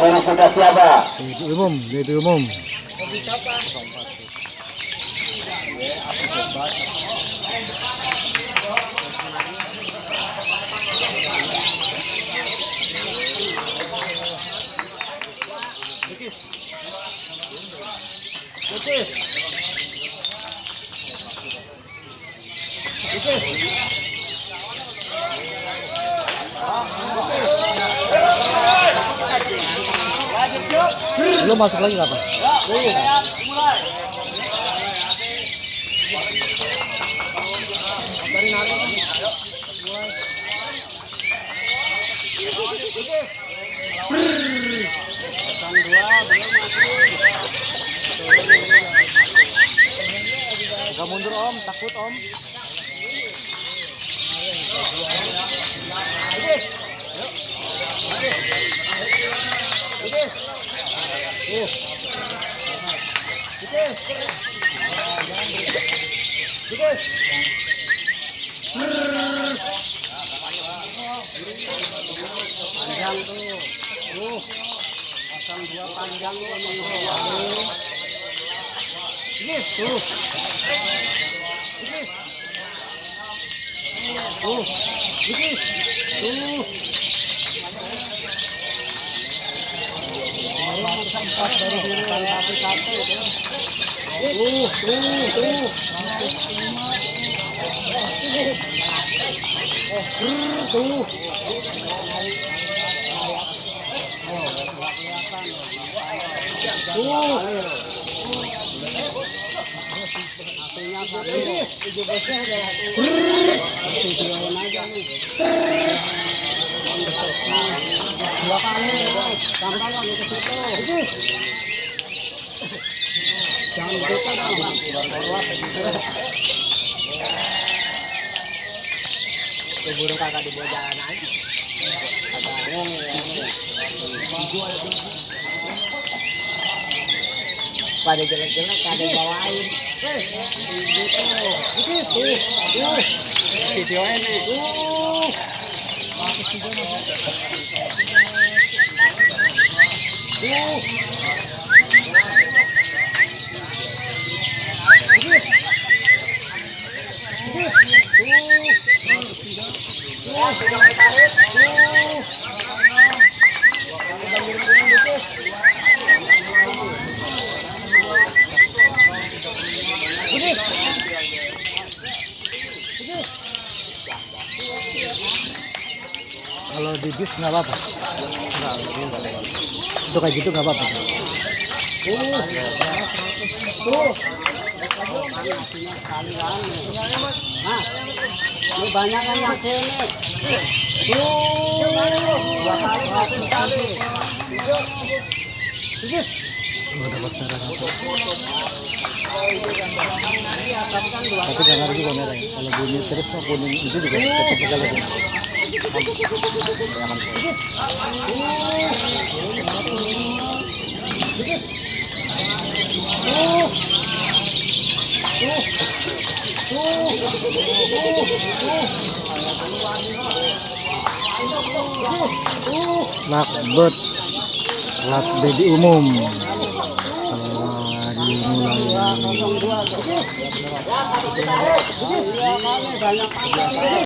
Ini sudah siapa? Itu umum. Belum masuk lagi apa? Agak mundur om, takut om. Panjang tuh, pasang dua panjang tuh, ini tuh, dua kali sampai lagi ke situ. Jangan buka dong. Burung kagak dibawa jalan aja. Pada jelek-jelek ada bawain. Video ini. Kalau di bis nggak apa-apa. Itu kayak gitu nggak apa-apa. Ini banyak kan masih ini. Dua kali. Tapi nggak ngerti juga merah. Kalau bunyi terus kuning itu juga tetap jalan. Lakbet kelas baby umum dimulai.